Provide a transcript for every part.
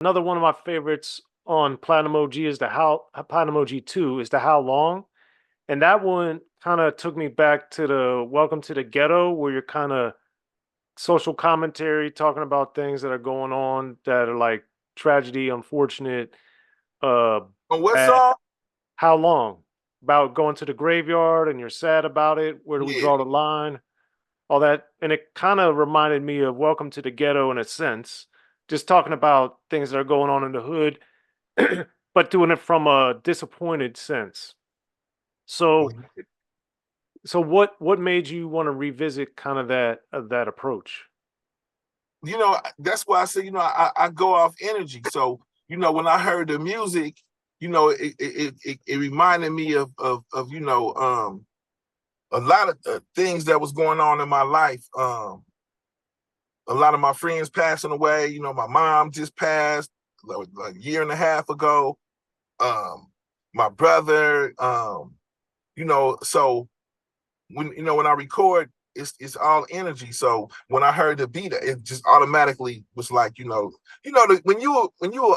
Another one of my favorites on Platinum OG is the Platinum OG 2 is the How Long. And that one kind of took me back to the Welcome to the Ghetto, where you're kind of social commentary, talking about things that are going on that are like tragedy, unfortunate, uh, On what bad. song? How long? About going to the graveyard and you're sad about it. Where do we Yeah. draw the line? All that. And it kind of reminded me of Welcome to the Ghetto in a sense, just talking about things that are going on in the hood, but doing it from a disappointed sense. So, what made you want to revisit kind of that approach? That's why I say, I go off energy. So, when I heard the music, it reminded me of a lot of things that was going on in my life. A lot of my friends passing away. My mom just passed like a year and a half ago. Um, my brother, so when I record, it's all energy. So when I heard the beat, it just automatically was like, when you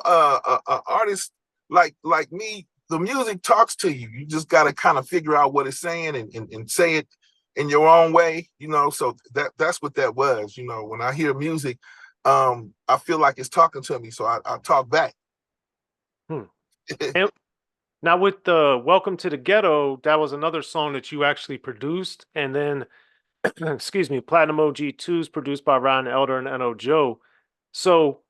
a artist like me, the music talks to you. You just got to kind of figure out what it's saying and say it in your own way. So that's what that was. When I hear music, I feel like it's talking to me, so I talk back. Hmm. And now with the Welcome to the Ghetto, that was another song that you actually produced, and then excuse me, Platinum OG 2 is produced by Ryan Elder and N.O. Joe. So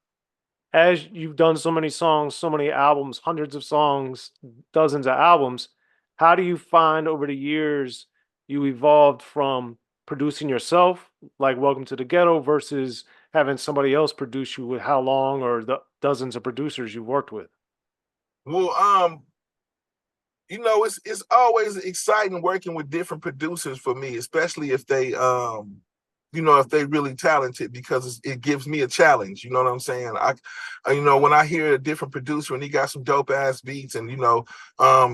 as you've done so many songs, so many albums, hundreds of songs, dozens of albums, how do you find over the years you evolved from producing yourself, like Welcome to the Ghetto, versus having somebody else produce you with How Long or the dozens of producers you've worked with? Well, it's always exciting working with different producers for me, especially if they really talented, because it gives me a challenge. You know what I'm saying? When I hear a different producer and he got some dope ass beats, and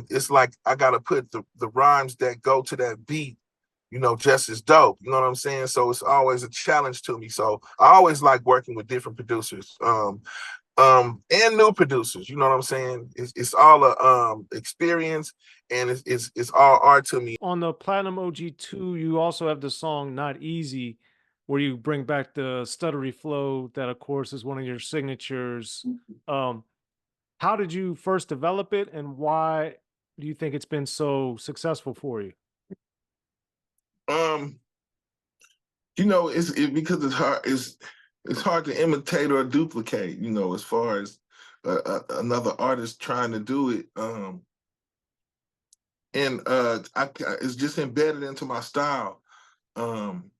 it's like I gotta put the rhymes that go to that beat, just as dope. You know what I'm saying? So it's always a challenge to me. So I always like working with different producers. And new producers. You know what I'm saying? It's all a experience, and it's all art to me. On the Platinum OG 2, you also have the song Not Easy, where you bring back the stuttery flow that, of course, is one of your signatures. Um, how did you first develop it, and why do you think it's been so successful for you? Um, because it's hard to imitate or duplicate. As far as another artist trying to do it. And it's just embedded into my style. Um,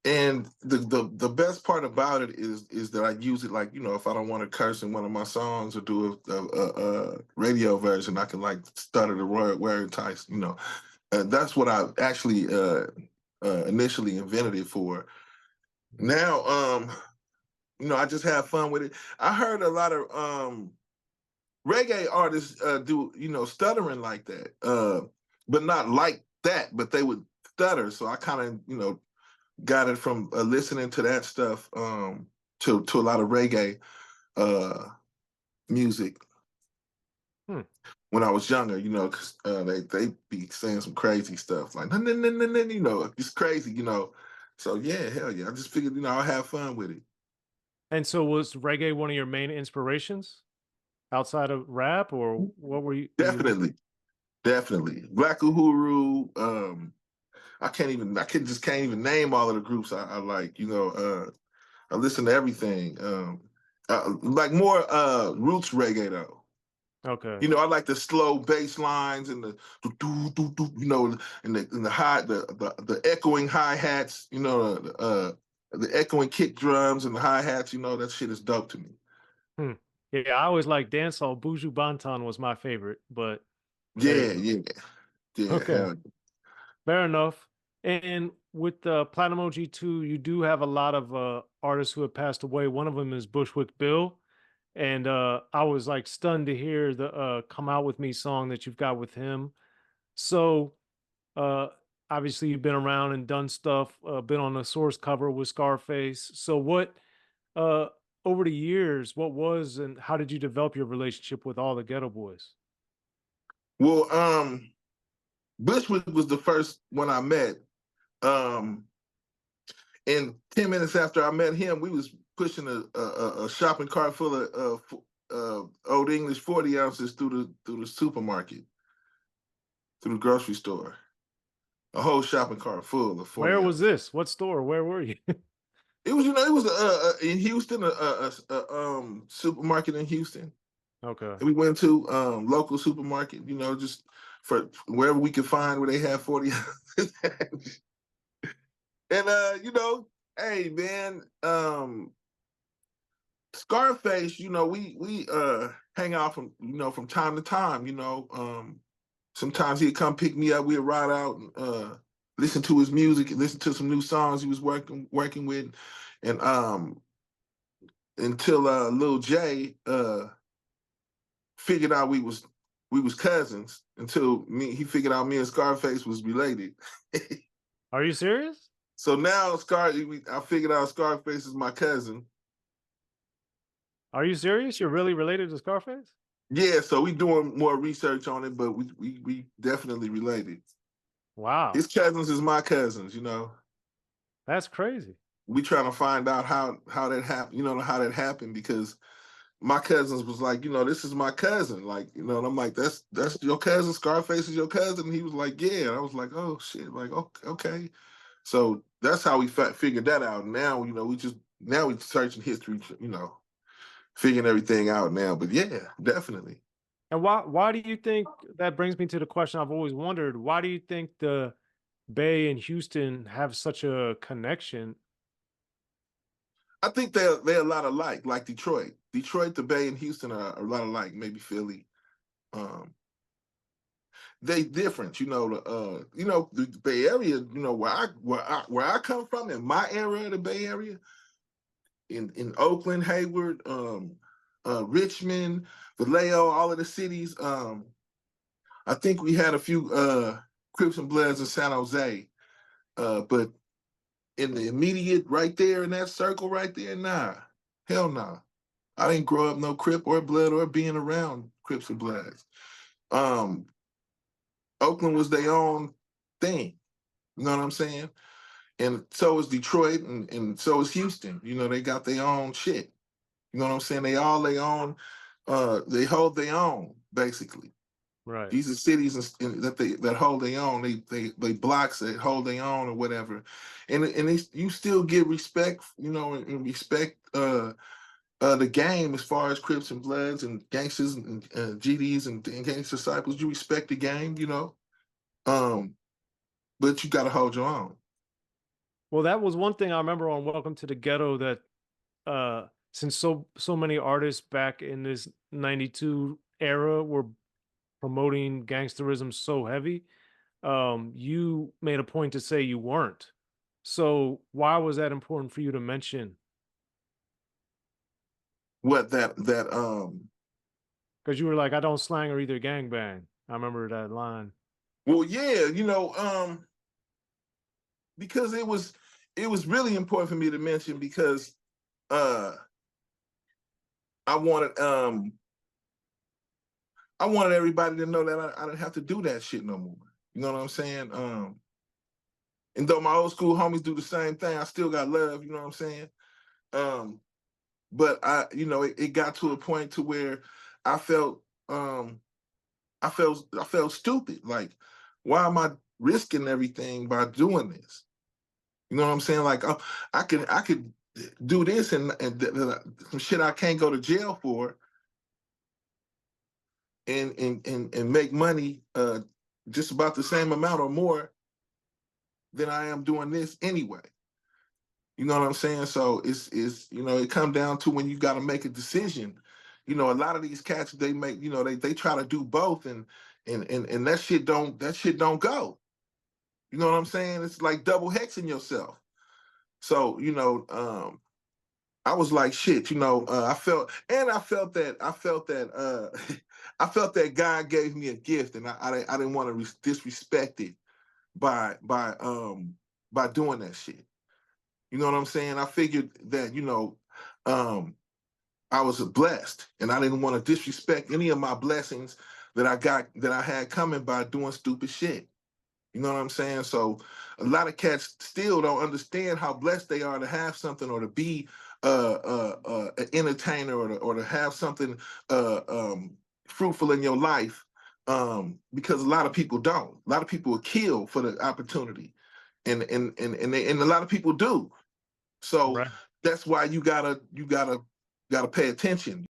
And the best part about it is that I use it, like, if I don't want to curse in one of my songs or do a radio version, I can like stutter the word twice. That's what I actually initially invented it for. Now, I just have fun with it. I heard a lot of reggae artists do stuttering like that, but not like that, but they would stutter. So I kind of got it from listening to that stuff, to a lot of reggae uh, music Hmm. when I was younger. Because they be saying some crazy stuff like "Nun, nun, nun, nun, nun," it's crazy. So yeah, hell yeah, I just figured I'll have fun with it. And so, was reggae one of your main inspirations outside of rap, or what were you? Definitely, definitely. Black Uhuru. Can't even name all of the groups I like. I listen to everything. Like more roots reggae though. Okay. I like the slow bass lines and the do, do, do, do, and the high the echoing hi hats. The echoing kick drums and the hi hats. That shit is dope to me. Hmm. Yeah, I always like dancehall. Buju Banton was my favorite, but there you Yeah, go. yeah, yeah. Okay, Hell, fair enough. And with Platinum OG 2, you do have a lot of artists who have passed away. One of them is Bushwick Bill. And I was like stunned to hear the Come Out With Me song that you've got with him. So uh, obviously you've been around and done stuff, been on the source cover with Scarface. So what uh, over the years, what was and how did you develop your relationship with all the Ghetto Boys? Well, Bushwick was the first one I met. Um, and 10 minutes after I met him, we was pushing a shopping cart full of Old English 40 ounces through the supermarket, through the grocery store. A whole shopping cart full of Where 40 was ounces. this? What store? Where were you? It was, it was in Houston, a supermarket in Houston. Okay. And we went to local supermarket, just for wherever we could find where they had 40 ounces. And hey man, Scarface, we hang out from time to time, sometimes he'd come pick me up, we'd ride out and listen to his music and listen to some new songs he was working with. And until Lil J figured out we was cousins, until he figured out me and Scarface was related. Are you serious? So now I figured out Scarface is my cousin. Are you serious? You're really related to Scarface? Yeah, so we doing more research on it, but we definitely related. Wow. His cousins is my cousins. That's crazy. We trying to find out how that happened, how that happened, because my cousins was like, this is my cousin, like, and I'm like, that's your cousin, Scarface is your cousin, and he was like, yeah, and I was like, oh shit, like, okay. So that's how we figured that out. Now, we searching history, figuring everything out now. But yeah, definitely. And why do you think that brings me to the question I've always wondered? Why do you think the Bay and Houston have such a connection? I think they're a lot alike, like Detroit. Detroit, the Bay, and Houston are a lot alike. Maybe Philly. Um, they different, the Bay Area. Where I come from, in my area of the Bay Area, in Oakland, Hayward, Richmond, Vallejo, all of the cities. I think we had a few Crips and Bloods in San Jose, but in the immediate right there in that circle right there, nah, hell nah. I didn't grow up no Crip or Blood or being around Crips and Bloods. Um, Oakland was their own thing. You know what I'm saying? And so is Detroit, and so is Houston. They got their own shit. You know what I'm saying? They all they own. They hold their own, basically. Right. These are cities that hold their own. They blocks that hold their own or whatever, and you still get respect, and respect the game as far as Crips and Bloods and gangsters and GDs and gangster disciples. You respect the game. Um, but you got to hold your own. Well, that was one thing I remember on Welcome to the Ghetto that since so many artists back in this 92 era were promoting gangsterism so heavy, you made a point to say you weren't. So why was that important for you to mention? What that Because you were like, I don't slang or either gangbang. I remember that line. well, yeah, because it was really important for me to mention, because uh I wanted I wanted everybody to know that I didn't have to do that shit no more. You know what I'm saying? And though my old school homies do the same thing, I still got love. You know what I'm saying? Um, but it got to a point to where I felt, I felt stupid. Like, why am I risking everything by doing this? You know what I'm saying? Like, I could do this and some shit I can't go to jail for, and make money just about the same amount or more than I am doing this anyway. You know what I'm saying? So it come down to when you got to make a decision. A lot of these cats, they make, they try to do both, and that shit don't go. You know what I'm saying? It's like double hexing yourself. So I was like, shit. I felt that I felt that God gave me a gift, and I didn't want to disrespect it by doing that shit. You know what I'm saying? I figured that, um, I was blessed, and I didn't want to disrespect any of my blessings that I had coming by doing stupid shit. You know what I'm saying? So a lot of cats still don't understand how blessed they are to have something, or to be an entertainer, or to have something fruitful in your life, because a lot of people don't. A lot of people will kill for the opportunity, and a lot of people do. So Right. that's why you gotta pay attention.